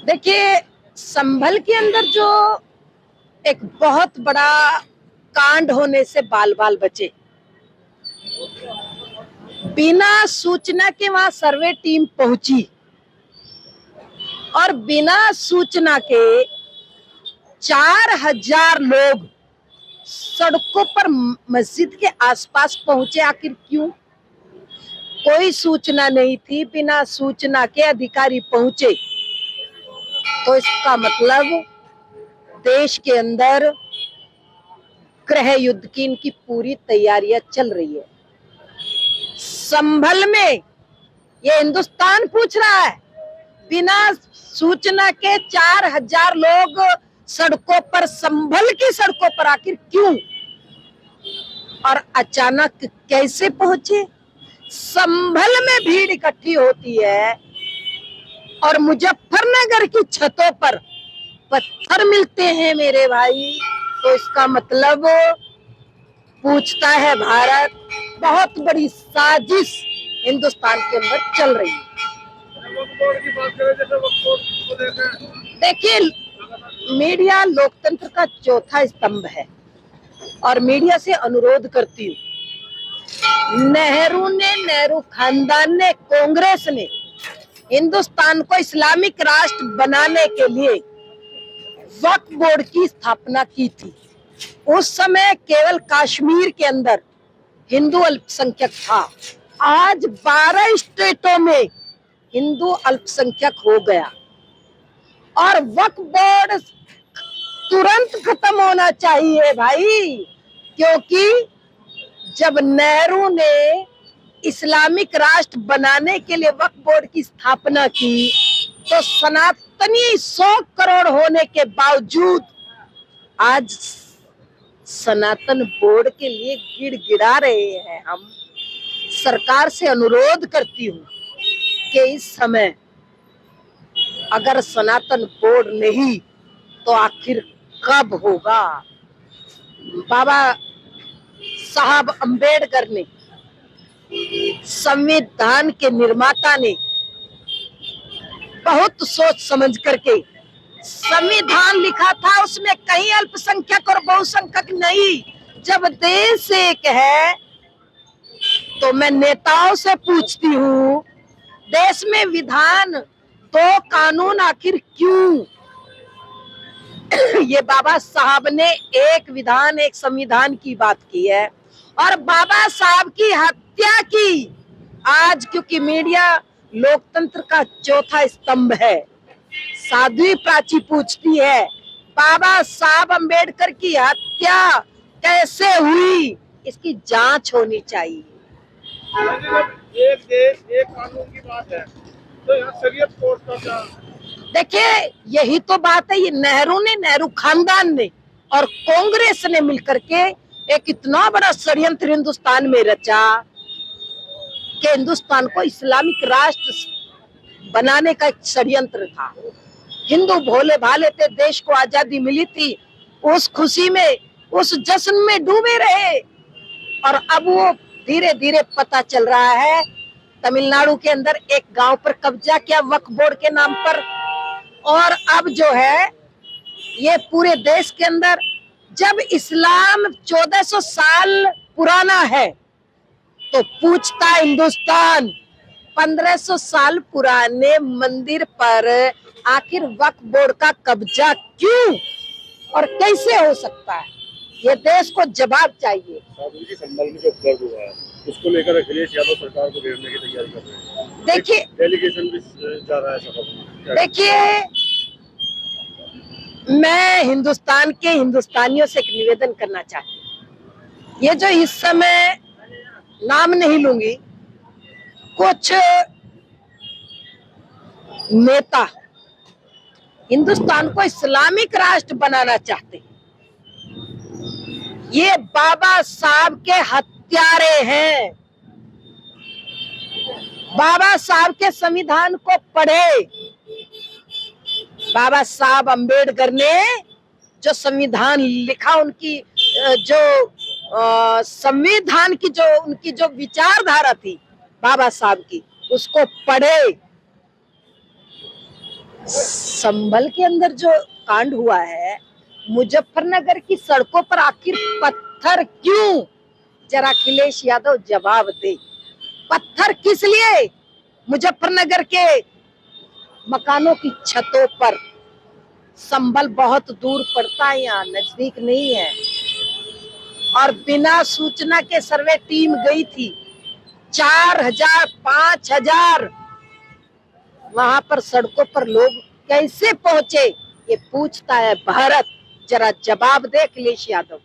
देखिए, संभल के अंदर जो एक बहुत बड़ा कांड होने से बाल बाल बचे। बिना सूचना के वहां सर्वे टीम पहुंची और बिना सूचना के 4000 लोग सड़कों पर मस्जिद के आसपास पहुंचे। आखिर क्यों? कोई सूचना नहीं थी, बिना सूचना के अधिकारी पहुंचे। तो इसका मतलब देश के अंदर गृह युद्ध की इनकी पूरी तैयारियां चल रही है। संभल में ये हिंदुस्तान पूछ रहा है, बिना सूचना के 4000 लोग सड़कों पर, संभल की सड़कों पर आखिर क्यों और अचानक कैसे पहुंचे? संभल में भीड़ इकट्ठी होती है और मुजफ्फरनगर की छतों पर पत्थर मिलते हैं मेरे भाई। तो इसका मतलब पूछता है भारत, बहुत बड़ी साजिश हिंदुस्तान के अंदर चल रही है। देखिए, मीडिया लोकतंत्र का चौथा स्तंभ है और मीडिया से अनुरोध करती हूँ, नेहरू खानदान ने, कांग्रेस ने हिंदुस्तान को इस्लामिक राष्ट्र बनाने के लिए वक्फ बोर्ड की स्थापना की थी। उस समय केवल कश्मीर के अंदर हिंदू अल्पसंख्यक था। आज 12 स्टेटों में हिंदू अल्पसंख्यक हो गया और वक्फ बोर्ड तुरंत खत्म होना चाहिए भाई, क्योंकि जब नेहरू ने इस्लामिक राष्ट्र बनाने के लिए वक्फ बोर्ड की स्थापना की तो सनातनी 100 करोड़ होने के बावजूद आज सनातन बोर्ड के लिए गिड़गिड़ा रहे हैं। हम सरकार से अनुरोध करती हूँ कि इस समय अगर सनातन बोर्ड नहीं तो आखिर कब होगा? बाबा साहब अंबेडकर ने, संविधान के निर्माता ने बहुत सोच समझ करके संविधान लिखा था। उसमें कहीं अल्पसंख्यक और बहुसंख्यक नहीं। जब देश एक है तो मैं नेताओं से पूछती हूँ, देश में विधान तो कानून आखिर क्यों? ये बाबा साहब ने एक विधान, एक संविधान की बात की है और बाबा साहब की हत्या की। आज क्योंकि मीडिया लोकतंत्र का चौथा स्तंभ है, साध्वी प्राची पूछती है, बाबा साहब अंबेडकर की हत्या कैसे हुई? इसकी जांच होनी चाहिए। एक देश एक कानून की बात है, तो यहाँ शरीयत कोर्ट का क्या? देखिए, यही तो बात है। ये नेहरू ने, नेहरू खानदान ने और कांग्रेस ने मिलकर के एक इतना बड़ा षड्यंत्र हिंदुस्तान में रचा कि हिंदुस्तान को इस्लामिक राष्ट्र बनाने का एक षड्यंत्र था। हिंदू भोले भाले थे, देश को आजादी मिली थी, उस खुशी में, उस जश्न में डूबे रहे और अब वो धीरे धीरे पता चल रहा है। तमिलनाडु के अंदर एक गांव पर कब्जा किया वक्फ बोर्ड के नाम पर और अब जो है ये पूरे देश के अंदर, जब इस्लाम 1400 साल पुराना है तो पूछता हिंदुस्तान 1500 साल पुराने मंदिर पर आखिर वक्फ बोर्ड का कब्जा क्यों और कैसे हो सकता है? ये देश को जवाब चाहिए। संभल में जो फ्लड हुआ है उसको लेकर अखिलेश यादव सरकार को घेरने की तैयारी कर रहे हैं। देखिए, डेलीगेशन भी जा रहा है सभा में। देखिए, मैं हिंदुस्तान के हिंदुस्तानियों से एक निवेदन करना चाहती हूँ। ये जो इस समय, नाम नहीं लूंगी, कुछ नेता हिंदुस्तान को इस्लामिक राष्ट्र बनाना चाहते हैं। ये बाबा साहब के हत्यारे हैं। बाबा साहब के संविधान को पढ़े। बाबा साहब अंबेडकर ने जो संविधान लिखा, उनकी जो संविधान की जो उनकी जो विचारधारा थी बाबा साहब की, उसको पढ़े, संभल के अंदर जो कांड हुआ है, मुजफ्फरनगर की सड़कों पर आखिर पत्थर क्यों? जरा अखिलेश यादव जवाब दे। पत्थर किस लिए? मुजफ्फरनगर के मकानों की छतों पर। संभल बहुत दूर पड़ता है, यहाँ नजदीक नहीं है। और बिना सूचना के सर्वे टीम गई थी। 4000 5000 वहां पर सड़कों पर लोग कैसे पहुंचे, ये पूछता है भारत। जरा जवाब दे अखिलेश यादव।